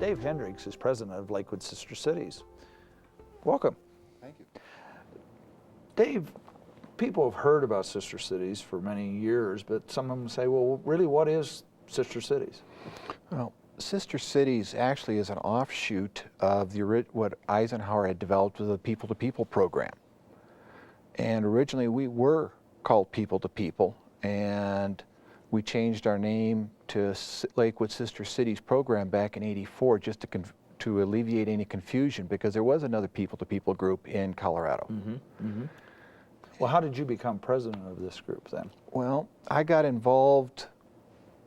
Dave Hinrichs is president of Lakewood Sister Cities. Welcome. Thank you. Dave, people have heard about Sister Cities for many years, but some of them say, well, really, what is Sister Cities? Well, Sister Cities actually is an offshoot of what Eisenhower had developed with the People-to-People program. And originally we were called People-to-People, and we changed our name to Lakewood Sister Cities Program back in '84 just to alleviate any confusion, because there was another People-to-People group in Colorado. Mm-hmm. Mm-hmm. Well, how did you become president of this group then? Well, I got involved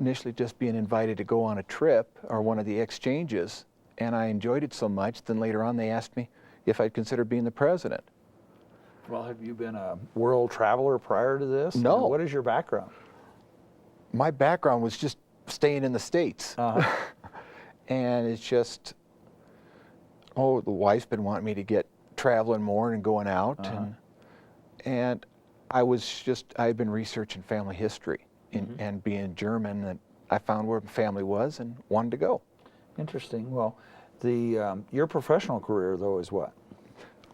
initially just being invited to go on a trip or one of the exchanges, and I enjoyed it so much, then later on they asked me if I'd consider being the president. Well, have you been a world traveler prior to this? No. I mean, what is your background? My background was just staying in the States. Uh-huh. And it's just, the wife's been wanting me to get traveling more and going out. Uh-huh. And I've been researching family history Mm-hmm. and being German, and I found where my family was and wanted to go. Interesting. Well, your professional career, though, is what?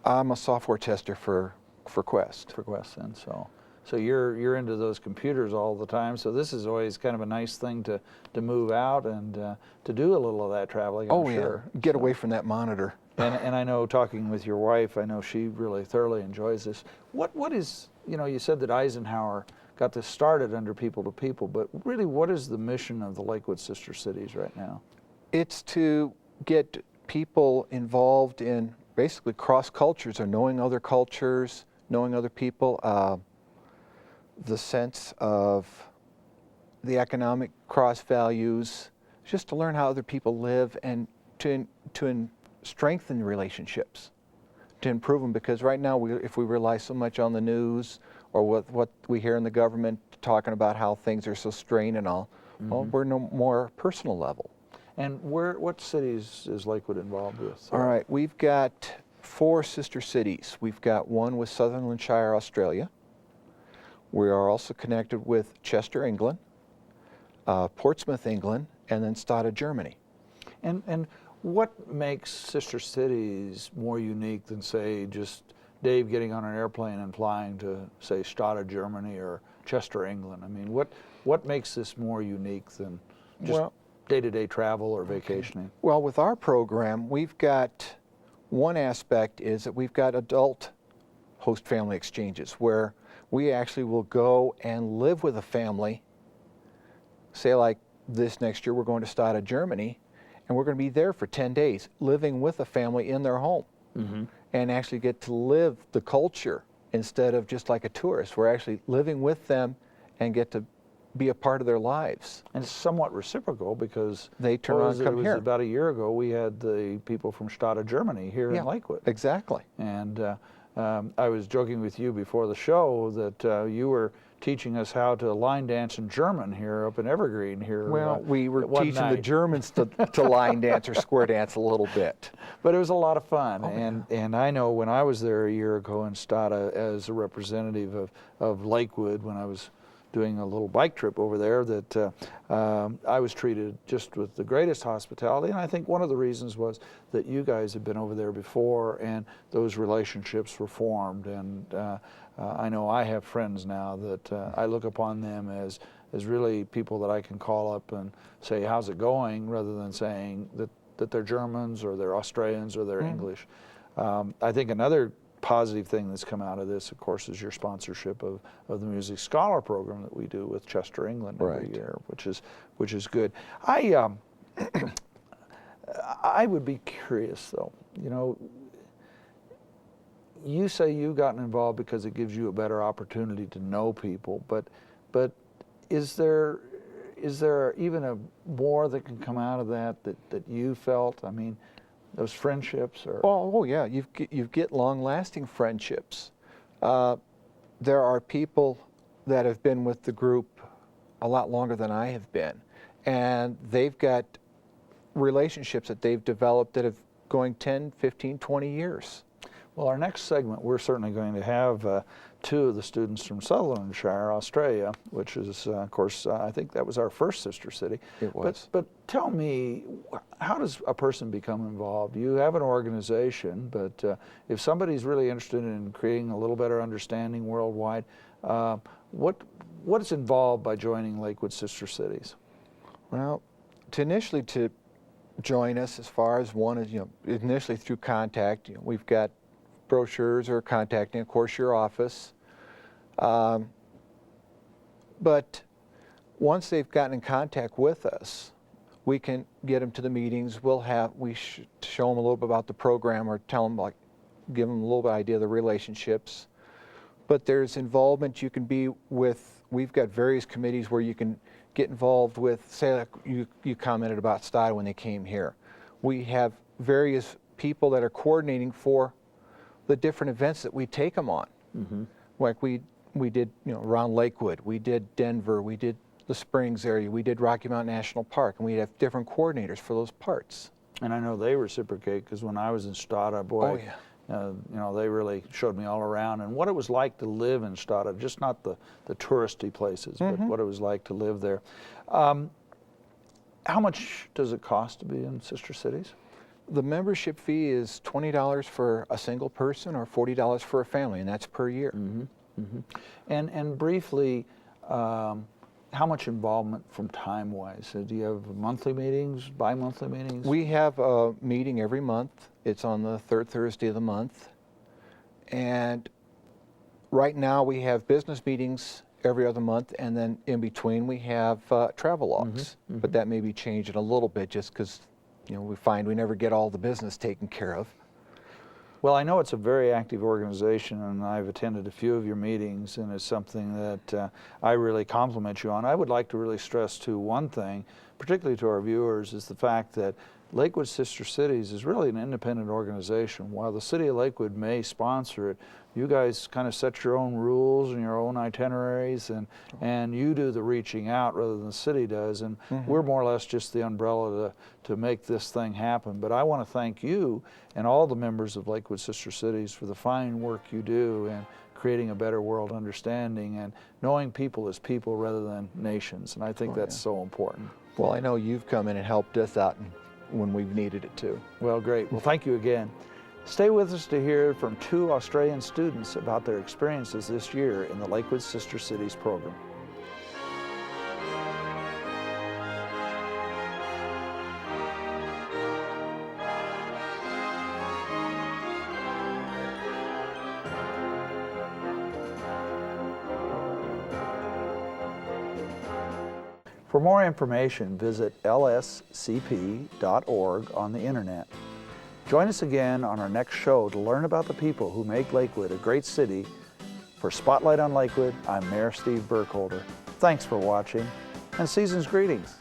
I'm a software tester for Quest. For Quest, and so you're into those computers all the time. So this is always kind of a nice thing to move out and to do a little of that traveling. I'm sure. Yeah, get away from that monitor. And I know, talking with your wife, I know she really thoroughly enjoys this. What is, you said that Eisenhower got this started under People-to-People, but really, what is the mission of the Lakewood Sister Cities right now? It's to get people involved in basically cross cultures, or knowing other cultures, knowing other people, the sense of the economic cross values, just to learn how other people live and to strengthen relationships, to improve them, because right now if we rely so much on the news or what we hear in the government talking about how things are so strained and all, Mm-hmm. well, we're no more personal level. And what cities is Lakewood involved with? All right, we've got 4 sister cities. We've got one with Sutherlandshire, Australia. We are also connected with Chester, England, Portsmouth, England, and then Stade, Germany. And what makes Sister Cities more unique than, say, just Dave getting on an airplane and flying to, say, Stade, Germany, or Chester, England? I mean, what makes this more unique than just day-to-day travel or vacationing? Well, with our program, we've got one aspect is that we've got adult host family exchanges where we actually will go and live with a family. Say like this next year, we're going to Stade, Germany, and we're going to be there for 10 days, living with a family in their home. Mm-hmm. And actually get to live the culture instead of just like a tourist. We're actually living with them and get to be a part of their lives. And it's somewhat reciprocal, because they turn around and come here. About a year ago, we had the people from Stade, Germany here in Lakewood. Exactly. And I was joking with you before the show that you were teaching us how to line dance in German here up in Evergreen here. Well, we were teaching night. the Germans to line dance or square dance a little bit. But it was a lot of fun. Oh, and I know when I was there a year ago in Stade as a representative of Lakewood, when I was doing a little bike trip over there, that I was treated just with the greatest hospitality. And I think one of the reasons was that you guys had been over there before, and those relationships were formed. And I know I have friends now that I look upon them as really people that I can call up and say, how's it going, rather than saying that they're Germans or they're Australians or they're English. I think another positive thing that's come out of this, of course, is your sponsorship of the Music Scholar program that we do with Chester, England every year, which is good. I would be curious, though. You say you've gotten involved because it gives you a better opportunity to know people, but is there even a more that can come out of that you felt? I mean, those friendships, or yeah, you get long-lasting friendships. There are people that have been with the group a lot longer than I have been, and they've got relationships that they've developed that have going 10, 15, 20 years. Well, our next segment, we're certainly going to have two of the students from Sutherlandshire, Australia, which is, of course, I think that was our first sister city. It was. But tell me, how does a person become involved? You have an organization, but if somebody's really interested in creating a little better understanding worldwide, what is involved by joining Lakewood Sister Cities? Well, initially to join us, as far as one is, initially through contact, we've got brochures or contacting, of course, your office. But once they've gotten in contact with us, we can get them to the meetings. We show them a little bit about the program, or tell them, give them a little bit of idea of the relationships. But there's involvement you can be with. We've got various committees where you can get involved with, say, like you commented about STADA when they came here. We have various people that are coordinating for the different events that we take them on. Mm-hmm. Like we did, around Lakewood, we did Denver, we did the Springs area, we did Rocky Mountain National Park, and we have different coordinators for those parts. And I know they reciprocate, because when I was in STADA, boy, they really showed me all around and what it was like to live in STADA, just not the touristy places, but what it was like to live there. How much does it cost to be in Sister Cities? The membership fee is $20 for a single person or $40 for a family, and that's per year. Mm-hmm. Mm-hmm. And briefly, how much involvement from time-wise? Do you have monthly meetings, bi-monthly meetings? We have a meeting every month. It's on the third Thursday of the month. And right now we have business meetings every other month, and then in between we have travel logs. Mm-hmm. But that may be changing a little bit just because we find we never get all the business taken care of. Well, I know it's a very active organization, and I've attended a few of your meetings, and it's something that I really compliment you on. I would like to really stress, too, one thing, particularly to our viewers, is the fact that Lakewood Sister Cities is really an independent organization. While the city of Lakewood may sponsor it, you guys kind of set your own rules and your own itineraries, and you do the reaching out rather than the city does, and we're more or less just the umbrella to make this thing happen. But I want to thank you and all the members of Lakewood Sister Cities for the fine work you do in creating a better world understanding and knowing people as people rather than nations, and I think that's so important. Well, I know you've come in and helped us out when we've needed it too. Well, great. Well, thank you again. Stay with us to hear from 2 Australian students about their experiences this year in the Lakewood Sister Cities program. For more information, visit lscp.org on the internet. Join us again on our next show to learn about the people who make Lakewood a great city. For Spotlight on Lakewood, I'm Mayor Steve Burkholder. Thanks for watching, and season's greetings.